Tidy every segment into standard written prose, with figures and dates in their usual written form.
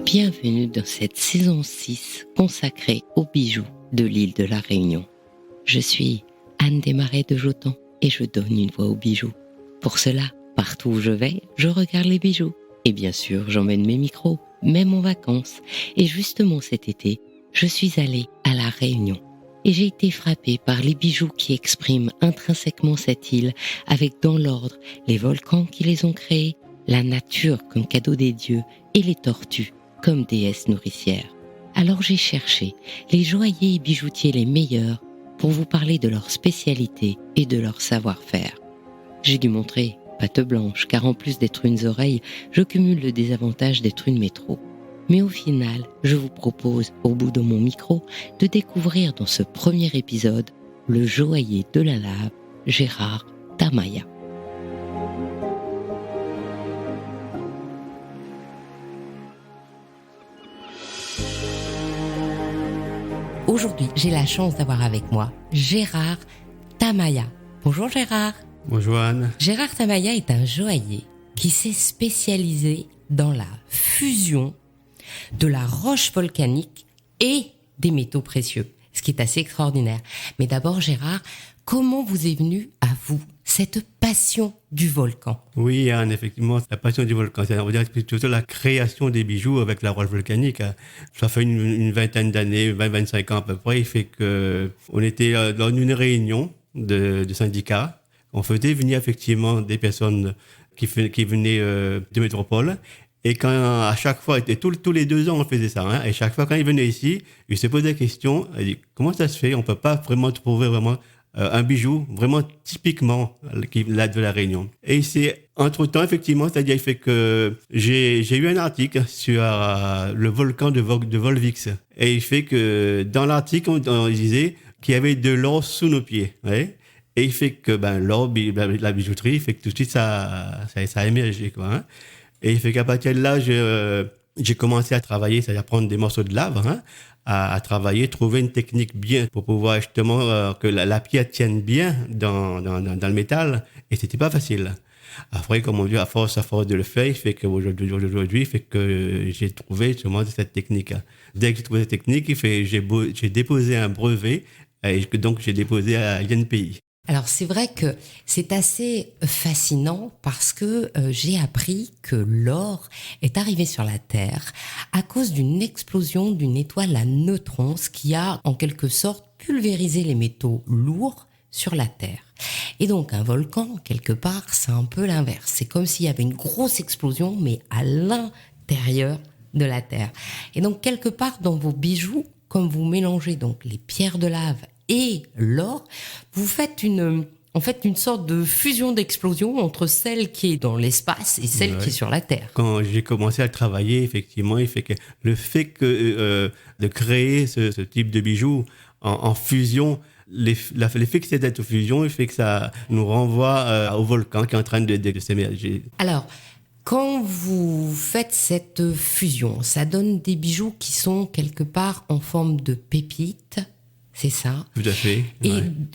Bienvenue dans cette saison 6 consacrée aux bijoux de l'île de la Réunion. Je suis Anne Desmarais de Jotan et je donne une voix aux bijoux. Pour cela, partout où je vais, je regarde les bijoux. Et bien sûr, j'emmène mes micros, même en vacances. Et justement cet été, je suis allée à la Réunion. Et j'ai été frappée par les bijoux qui expriment intrinsèquement cette île, avec dans l'ordre les volcans qui les ont créés, la nature comme cadeau des dieux et les tortues comme déesses nourricières. Alors j'ai cherché les joailliers et bijoutiers les meilleurs pour vous parler de leur spécialité et de leur savoir-faire. J'ai dû montrer patte blanche, car en plus d'être une oreille, je cumule le désavantage d'être une métro. Mais au final, je vous propose, au bout de mon micro, de découvrir dans ce premier épisode le joaillier de la lave, Gérard Tamaya. Aujourd'hui, j'ai la chance d'avoir avec moi Gérard Tamaya. Bonjour Gérard. Bonjour Anne. Gérard Tamaya est un joaillier qui s'est spécialisé dans la fusion de la roche volcanique et des métaux précieux, ce qui est assez extraordinaire. Mais d'abord Gérard, comment vous est venue à vous cette passion du volcan? Oui Anne, effectivement, la passion du volcan, on va dire plutôt la création des bijoux avec la roche volcanique. Ça fait une vingtaine d'années, 20-25 ans à peu près. Il fait que on était dans une réunion de syndicats. On faisait venir effectivement des personnes qui venaient de métropole. Et quand, à chaque fois, et tous les 2 ans, on faisait ça, hein, et chaque fois, quand ils venaient ici, ils se posaient la question, ils disaient, comment ça se fait? On peut pas vraiment trouver vraiment un bijou vraiment typiquement de la Réunion. Et c'est entre-temps, effectivement, c'est-à-dire il fait que j'ai eu un article sur le volcan de Volvic. Et il fait que dans l'article, on disait qu'il y avait de l'or sous nos pieds. Ouais. Et il fait que l'or, la bijouterie, il fait que tout de suite, ça a émergé, quoi. Hein. Et il fait qu'à partir de là, j'ai commencé à travailler, c'est-à-dire prendre des morceaux de lave, hein, à travailler, trouver une technique bien pour pouvoir justement que la pierre tienne bien dans le métal. Et c'était pas facile. Après, comme on dit, à force de le faire, il fait qu'aujourd'hui, il fait que j'ai trouvé justement cette technique. Dès que j'ai trouvé cette technique, j'ai déposé un brevet, et donc j'ai déposé à l'INPI. Alors c'est vrai que c'est assez fascinant parce que j'ai appris que l'or est arrivé sur la Terre à cause d'une explosion d'une étoile à neutrons qui a en quelque sorte pulvérisé les métaux lourds sur la Terre. Et donc un volcan, quelque part, c'est un peu l'inverse. C'est comme s'il y avait une grosse explosion mais à l'intérieur de la Terre. Et donc quelque part dans vos bijoux, comme vous mélangez donc les pierres de lave et l'or, vous faites une sorte de fusion d'explosion entre celle qui est dans l'espace et celle qui est sur la Terre. Quand j'ai commencé à travailler, effectivement, il fait que le fait que de créer ce type de bijoux en fusion, l'effet que c'est d'être fusion, il fait que ça nous renvoie au volcan qui est en train de s'émerger. Alors, quand vous faites cette fusion, ça donne des bijoux qui sont quelque part en forme de pépites. C'est ça. Tout à fait.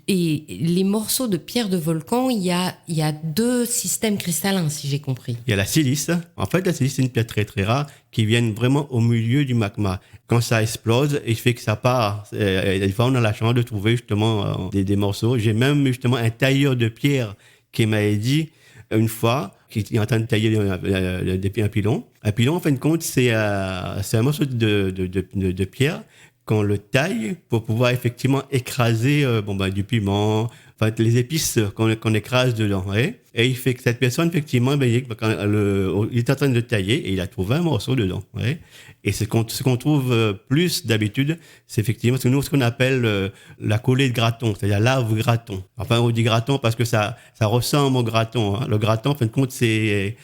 Et les morceaux de pierre de volcan, il y a 2 systèmes cristallins, si j'ai compris. Il y a la silice. En fait, la silice, c'est une pierre très, très rare qui vient vraiment au milieu du magma. Quand ça explose, il fait que ça part. Des fois, on a la chance de trouver justement des morceaux. J'ai même justement un tailleur de pierre qui m'a dit une fois, qui est en train de tailler un pilon. Un pilon, en fin de compte, c'est un morceau de pierre qu'on le taille pour pouvoir effectivement écraser du piment, les épices qu'on écrase dedans. Ouais. Et il fait que cette personne, effectivement, il est en train de tailler et il a trouvé un morceau dedans. Ouais. Et ce qu'on trouve plus d'habitude, c'est effectivement ce qu'on appelle la coulée de graton, c'est-à-dire lave graton. Enfin, on dit graton parce que ça ressemble au graton. Hein. Le graton, en fin de compte, c'est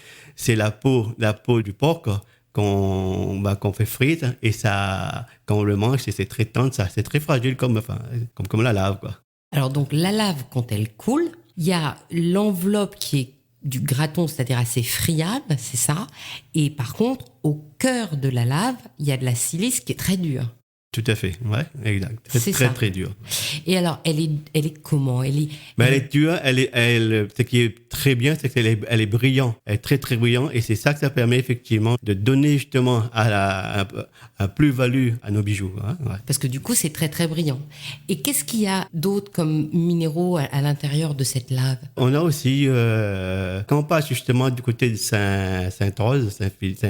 la peau du porc qu'on fait frite et ça, quand on le mange, c'est très tendre, c'est très fragile comme la lave, quoi. Alors donc la lave, quand elle coule, il y a l'enveloppe qui est du graton, c'est-à-dire assez friable, c'est ça. Et par contre, au cœur de la lave, il y a de la silice qui est très dure. Tout à fait, ouais, exact. C'est Très, ça. très dur. Et alors, elle est comment? Mais elle est dure, ce qui est très bien, c'est qu'elle est brillante. Elle est très, très brillante. Et c'est ça que ça permet effectivement de donner justement un plus-value à nos bijoux. Hein, ouais. Parce que du coup, c'est très, très brillant. Et qu'est-ce qu'il y a d'autre comme minéraux à l'intérieur de cette lave? On a aussi, quand on passe justement du côté de Saint-Philippe,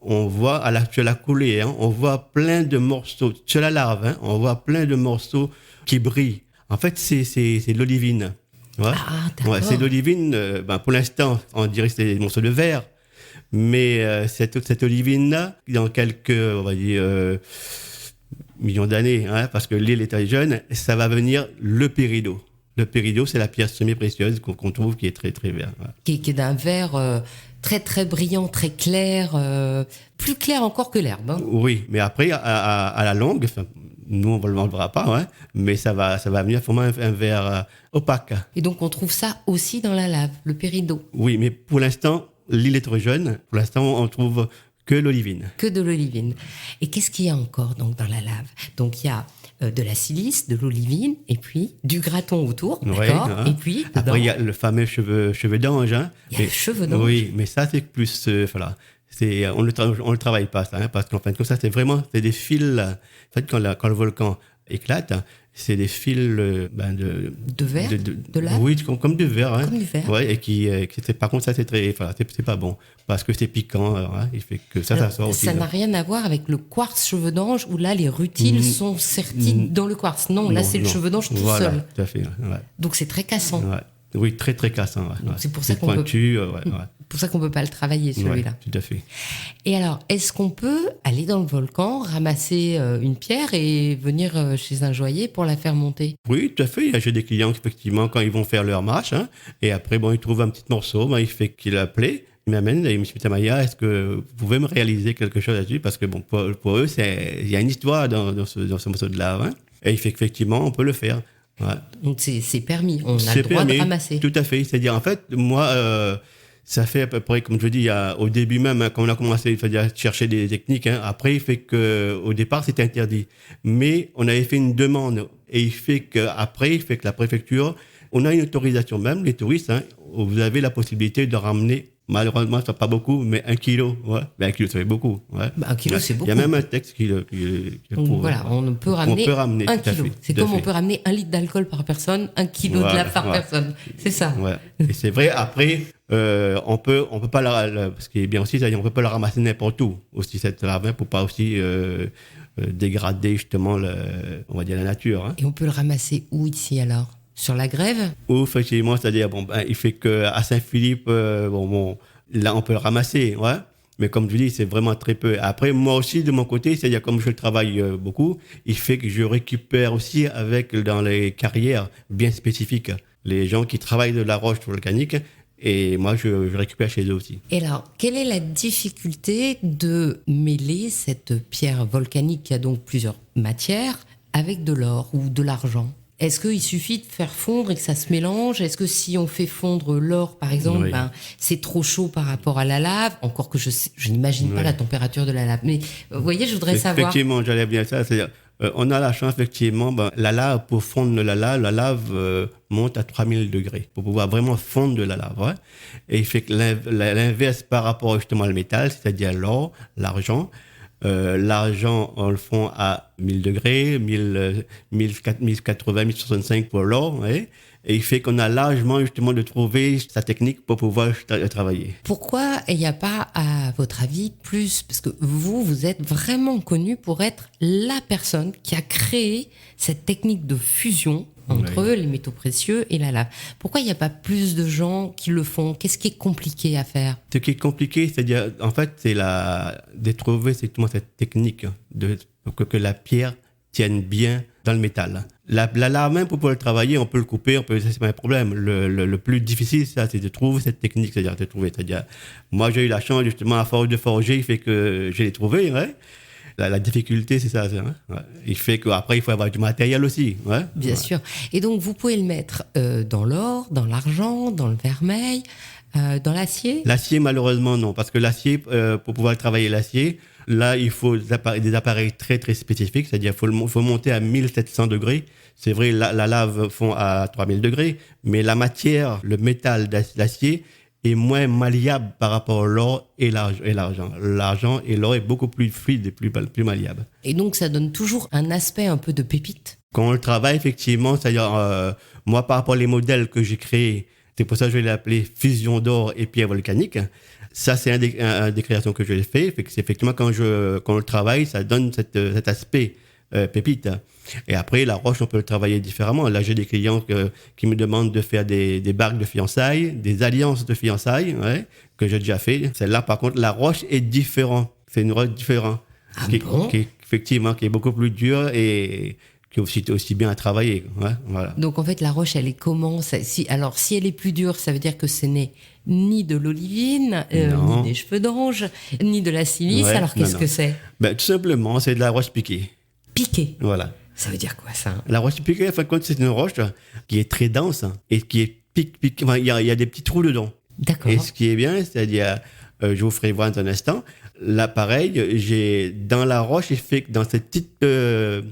on voit sur la coulée, hein, on voit plein de morceaux, sur la lave, hein, on voit plein de morceaux qui brillent. En fait, c'est de l'olivine. Ouais. Ah, d'accord. Ouais, c'est de l'olivine. Pour l'instant, on dirait que c'est des morceaux de verre. Mais cette olivine-là, dans quelques, on va dire, millions d'années, hein, parce que l'île est très jeune, ça va venir le péridot. Le péridot, c'est la pierre semi-précieuse qu'on trouve qui est très, très vert. Ouais. Qui est d'un vert très, très brillant, très clair, plus clair encore que l'herbe. Hein. Oui, mais après, à la longue, nous, on ne le verra pas, hein, mais ça va venir former un vert opaque. Et donc, on trouve ça aussi dans la lave, le péridot. Oui, mais pour l'instant, l'île est trop jeune. Pour l'instant, on trouve que l'olivine. Que de l'olivine. Et qu'est-ce qu'il y a encore donc, dans la lave? Donc, il y a de la silice, de l'olivine, et puis du graton autour, Ouais, d'accord, hein. et puis dedans, Après, il y a le fameux cheveu d'ange. Hein. il y a le cheveu d'ange. Oui, mais ça, c'est plus... voilà. On le travaille pas, ça, hein, parce qu'en fin de compte, ça, c'est des fils... En fait, quand le volcan éclate, c'est des fils de verre, de lave. Oui, comme du verre. Hein. Comme du verre. Ouais, et par contre, ça, c'est très... Voilà, c'est pas bon, parce que c'est piquant. Hein, il fait que ça Alors, sort aussi. ça n'a rien à voir avec le quartz cheveu d'ange, où là, les rutiles sont sertis dans le quartz. Non, là, c'est le cheveu d'ange tout voilà, seul. Tout à fait, ouais. Donc, c'est très cassant. Ouais. Oui, très, très cassant. Ouais, Donc, ouais. c'est pour ça qu'on pointu, pour ça qu'on peut pas le travailler, celui-là. Ouais, tout à fait. Et alors, est-ce qu'on peut aller dans le volcan, ramasser une pierre et venir chez un joaillier pour la faire monter? Oui, tout à fait. J'ai des clients, effectivement, quand ils vont faire leur marche, hein, et après, ils trouvent un petit morceau, il fait qu'il appelé, il m'amène, et il me dit, Tamaya, est-ce que vous pouvez me réaliser quelque chose là-dessus? Parce que, pour eux, il y a une histoire dans ce morceau de lave, hein, et il fait qu'effectivement, on peut le faire. Ouais. Donc, c'est permis, on a le droit de ramasser. Tout à fait. C'est-à-dire, en fait, moi, ça fait à peu près, comme je dis, au début même, hein, quand on a commencé à chercher des techniques, hein, après, il fait qu'au départ, c'était interdit. Mais on avait fait une demande. Et il fait que la préfecture, on a une autorisation même, les touristes, hein, où vous avez la possibilité de ramener, malheureusement, ça pas beaucoup, mais 1 kilo. Ouais. 1 kilo, ça fait beaucoup. Ouais. 1 kilo, c'est beaucoup. Il y a même un texte qui Donc voilà, on peut ramener 1 kilo. C'est comme on peut ramener 1 litre d'alcool par personne, 1 kilo de lave par personne. C'est ça. Ouais. Et c'est vrai, après, on peut pas ce qui est bien aussi, c'est-à-dire on peut pas la ramasser n'importe où, aussi, cette lave, pour pas aussi dégrader justement, on va dire, la nature. Hein. Et on peut le ramasser où ici alors? Sur la grève? Ou effectivement, c'est-à-dire, il fait qu'à Saint-Philippe, là, on peut le ramasser, ouais. Mais comme je dis, c'est vraiment très peu. Après, moi aussi, de mon côté, c'est-à-dire, comme je travaille beaucoup, il fait que je récupère aussi dans les carrières bien spécifiques, les gens qui travaillent de la roche volcanique, et moi, je récupère chez eux aussi. Et alors, quelle est la difficulté de mêler cette pierre volcanique qui a donc plusieurs matières avec de l'or ou de l'argent? Est-ce qu'il suffit de faire fondre et que ça se mélange? Est-ce que si on fait fondre l'or, par exemple, Oui. c'est trop chaud par rapport à la lave? Encore que je n'imagine pas la température de la lave. Mais vous voyez, je voudrais savoir. Effectivement, j'allais bien ça. C'est-à-dire, on a la chance, effectivement, la lave, pour fondre la lave monte à 3000 degrés pour pouvoir vraiment fondre de la lave. Ouais. Et il fait que l'inverse par rapport justement au métal, c'est-à-dire l'or, l'argent. L'argent, on le fond à 1000 degrés, 1080, 1065 pour l'or. Ouais. Et il fait qu'on a largement justement de trouver sa technique pour pouvoir travailler. Pourquoi il n'y a pas, à votre avis, plus? Parce que vous êtes vraiment connu pour être la personne qui a créé cette technique de fusion entre les métaux précieux et la lave. Pourquoi il n'y a pas plus de gens qui le font? Qu'est-ce qui est compliqué à faire? Ce qui est compliqué, c'est-à-dire, en fait, c'est de trouver exactement cette technique pour que la pierre tienne bien dans le métal. La lave, même pour pouvoir le travailler, on peut le couper, c'est pas un problème. Le plus difficile, c'est de trouver cette technique, c'est-à-dire, moi, j'ai eu la chance, justement, à force de forger, il fait que je l'ai trouvé, ouais. La difficulté, c'est ça. Hein, ouais. Il fait qu'après, il faut avoir du matériel aussi. Ouais, bien sûr. Et donc, vous pouvez le mettre dans l'or, dans l'argent, dans le vermeil, dans l'acier? L'acier, malheureusement, non. Parce que l'acier, pour pouvoir travailler l'acier, Là, il faut des appareils très, très spécifiques, c'est-à-dire faut monter à 1700 degrés. C'est vrai, la lave fond à 3000 degrés, mais la matière, le métal d'acier, est moins malléable par rapport à l'or et l'argent. L'argent et l'or est beaucoup plus fluide et plus malléable. Et donc, ça donne toujours un aspect un peu de pépite. Quand on le travaille, effectivement, c'est-à-dire, moi, par rapport aux modèles que j'ai créés, c'est pour ça que je l'ai appelé fusion d'or et pierre volcanique. Ça, c'est un des créations que je l'ai fait. C'est effectivement, quand on le travaille, ça donne cet aspect pépite. Et après, la roche, on peut le travailler différemment. Là, j'ai des clients qui me demandent de faire des bagues de fiançailles, des alliances de fiançailles, ouais, que j'ai déjà fait. Celle-là, par contre, la roche est différente. C'est une roche différente. Ah bon? Effectivement, qui est beaucoup plus dure et qui est aussi bien à travailler. Ouais, voilà. Donc, en fait, la roche, elle est comment? Si elle est plus dure, ça veut dire que ce n'est ni de l'olivine, ni des cheveux d'ange, ni de la silice. Ouais, alors, qu'est-ce que c'est? Ben, tout simplement, c'est de la roche piquée. Piquée? Voilà. Ça veut dire quoi, ça? La roche piquée, en fin de compte, c'est une roche qui est très dense et qui est pique. Enfin, il y a des petits trous dedans. D'accord. Et ce qui est bien, c'est-à-dire, je vous ferai voir dans un instant, là, pareil, j'ai dans la roche, fait que dans cette petite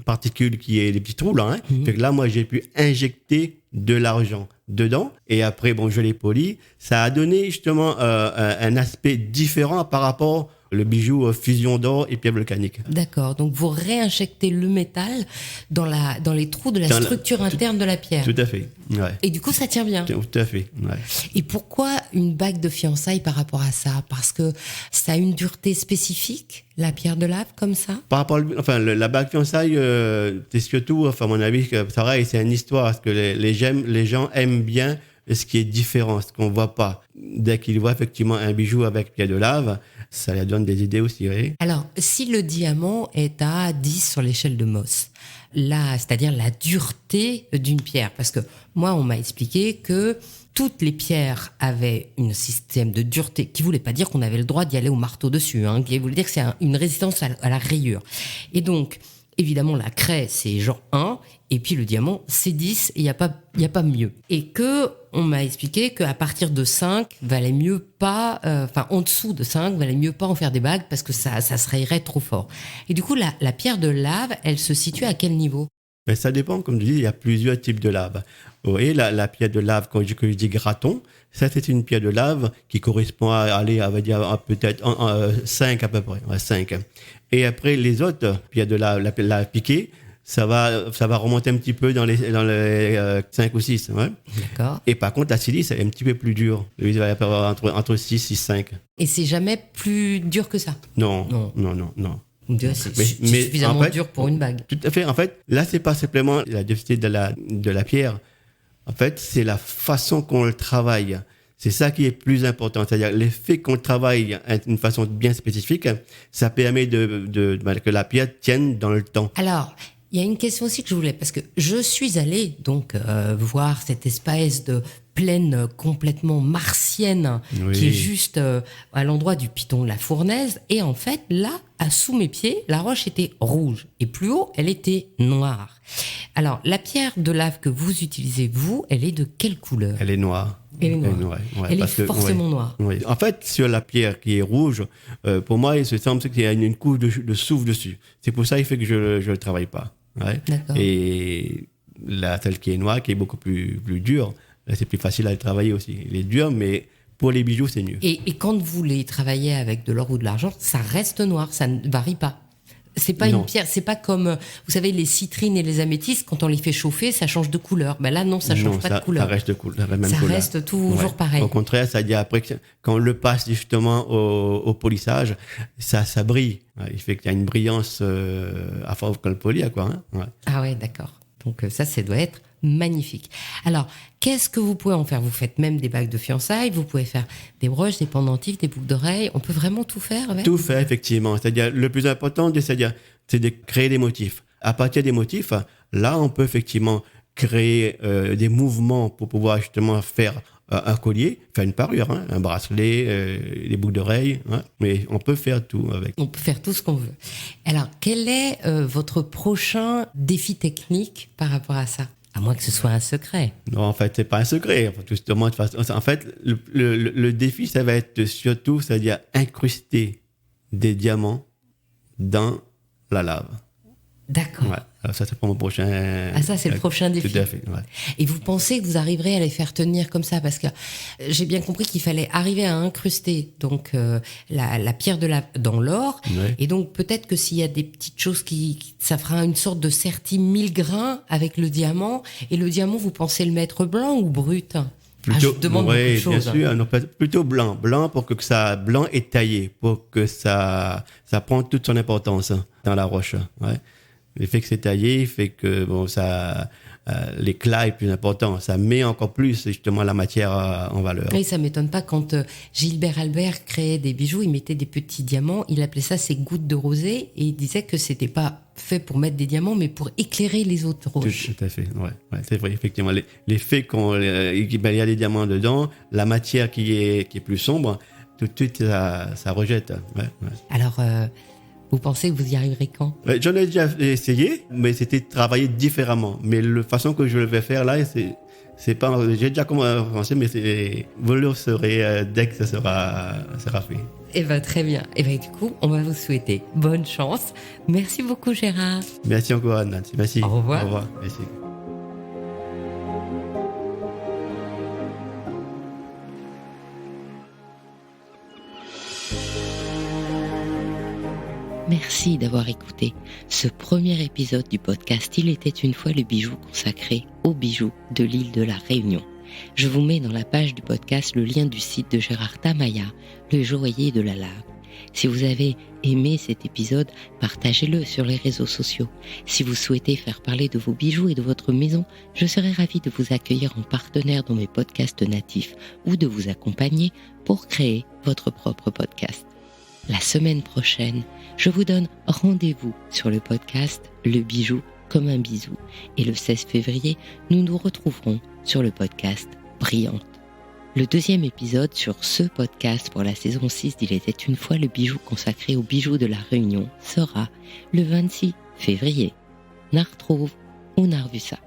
particule qui est les petits trous là, fait que là, moi, j'ai pu injecter de l'argent dedans. Et après, bon, je l'ai poli. Ça a donné justement un aspect différent par rapport le bijou fusion d'or et pierre volcanique. D'accord. Donc, vous réinjectez le métal dans les trous de la structure interne de la pierre. Tout à fait. Ouais. Et du coup, ça tient bien. Tout à fait. Ouais. Et pourquoi une bague de fiançailles par rapport à ça? Parce que ça a une dureté spécifique, la pierre de lave, comme ça? Par rapport, la bague de fiançailles, c'est surtout, à mon avis, pareil, c'est une histoire, parce que les gens aiment bien ce qui est différent, ce qu'on voit pas. Dès qu'ils voient effectivement un bijou avec pierre de lave, ça leur donne des idées aussi, oui. Alors, si le diamant est à 10 sur l'échelle de Mohs, là, c'est-à-dire la dureté d'une pierre, parce que moi, on m'a expliqué que toutes les pierres avaient un système de dureté qui voulait pas dire qu'on avait le droit d'y aller au marteau dessus, qui voulait dire que c'est une résistance à la rayure. Et donc, évidemment, la craie, c'est genre 1, et puis le diamant, c'est 10, et il y a pas mieux. Et que on m'a expliqué qu'à partir de 5, valait mieux pas, en dessous de 5, valait mieux pas en faire des bagues parce que ça se rayerait trop fort. Et du coup, la pierre de lave, elle se situe à quel niveau? Ben, ça dépend, comme je dis, il y a plusieurs types de lave. Vous voyez, la pierre de lave, quand je dis graton, ça c'est une pierre de lave qui correspond à peut-être 5 à peu près, 5. Et après, les autres pierres de lave, la piquée, ça va remonter un petit peu dans les 5 ou 6. Ouais. D'accord. Et par contre, la silice, elle est un petit peu plus dure. Il va y avoir entre 6 et 5. Et c'est jamais plus dur que ça? Non. C'est suffisamment dur pour une bague. Tout à fait. En fait, là, c'est pas simplement la dureté de la pierre. En fait, c'est la façon qu'on le travaille. C'est ça qui est plus important. C'est-à-dire, l'effet qu'on travaille d'une façon bien spécifique, ça permet que la pierre tienne dans le temps. Alors, il y a une question aussi que je voulais, parce que je suis allée donc voir cette espèce de plaine complètement martienne qui est juste à l'endroit du piton de la Fournaise. Et en fait, là, sous mes pieds, la roche était rouge. Et plus haut, elle était noire. Alors, la pierre de lave que vous utilisez, vous, elle est de quelle couleur? Elle est noire. Elle est noire. Elle est forcément noire. Oui. En fait, sur la pierre qui est rouge, pour moi, il se semble qu'il y a une couche de soufre dessus. C'est pour ça qu'il fait que je le travaille pas. Ouais. Et celle qui est noire, qui est beaucoup plus dure, c'est plus facile à le travailler aussi. Elle est dure, mais pour les bijoux, c'est mieux. Et quand vous les travaillez avec de l'or ou de l'argent, ça reste noir, ça ne varie pas. C'est pas une pierre, c'est pas comme, vous savez, les citrines et les améthystes, quand on les fait chauffer, ça change de couleur. Ben là, non, ça change pas de couleur. Ça reste de couleur, ça reste toujours pareil. Au contraire, ça dit après, quand on le passe justement au polissage, ça brille. Il fait qu'il y a une brillance à force qu'on le polit, quoi. Hein. Ah ouais, d'accord. Donc ça doit être magnifique. Alors, qu'est-ce que vous pouvez en faire? Vous faites même des bagues de fiançailles, vous pouvez faire des broches, des pendentifs, des boucles d'oreilles. On peut vraiment tout faire avec? Tout faire, effectivement. C'est-à-dire, le plus important, c'est de créer des motifs. À partir des motifs, là, on peut effectivement créer des mouvements pour pouvoir justement faire un collier, faire une parure, un bracelet, des boucles d'oreilles. Mais on peut faire tout avec. On peut faire tout ce qu'on veut. Alors, quel est votre prochain défi technique par rapport à ça? À moins que ce soit un secret. Non, en fait, c'est pas un secret. Justement, en fait, le défi, ça va être surtout, c'est-à-dire incruster des diamants dans la lave. D'accord. Ouais. Alors ça, c'est pour mon prochain... Ah, ça, c'est le prochain défi. Tout à fait, ouais. Et vous pensez que vous arriverez à les faire tenir comme ça? Parce que j'ai bien compris qu'il fallait arriver à incruster donc la pierre dans l'or. Ouais. Et donc, peut-être que s'il y a des petites choses ça fera une sorte de sertie 1000 grains avec le diamant. Et le diamant, vous pensez le mettre blanc ou brut? Plutôt, je demande beaucoup de bien choses. sûr, non, plutôt blanc. Blanc pour que ça, blanc et taillé, pour que ça prend toute son importance dans la roche. Ouais. Le fait que c'est taillé fait que bon, l'éclat est plus important. Ça met encore plus justement la matière en valeur. Oui, ça m'étonne pas quand Gilbert Albert créait des bijoux, il mettait des petits diamants, il appelait ça ses gouttes de rosée et il disait que c'était pas fait pour mettre des diamants mais pour éclairer les autres roches. Tout à fait, ouais, c'est vrai, effectivement. L'effet il y a des diamants dedans, la matière qui est plus sombre, tout de suite ça rejette. Ouais. Alors, vous pensez que vous y arriverez quand? J'en ai déjà essayé, mais c'était travailler différemment. Mais la façon que je le vais faire là, c'est pas. J'ai déjà commencé, mais vous le saurez dès que ça sera fait. Eh ben très bien. Eh ben du coup, on va vous souhaiter bonne chance. Merci beaucoup, Gérard. Merci encore, Anne. Merci. Au revoir. Au revoir. Merci. Merci d'avoir écouté ce premier épisode du podcast Il était une fois le bijou consacré aux bijoux de l'île de la Réunion. Je vous mets dans la page du podcast le lien du site de Gérard Tamaya, le joaillier de la lave. Si vous avez aimé cet épisode, partagez-le sur les réseaux sociaux. Si vous souhaitez faire parler de vos bijoux et de votre maison, je serai ravie de vous accueillir en partenaire dans mes podcasts natifs ou de vous accompagner pour créer votre propre podcast. La semaine prochaine, je vous donne rendez-vous sur le podcast Le bijou comme un bisou. Et le 16 février, nous nous retrouverons sur le podcast Brillante. Le deuxième épisode sur ce podcast pour la saison 6 d'Il était une fois le bijou consacré aux bijoux de la Réunion sera le 26 février. On a retrouve, on a revu ça.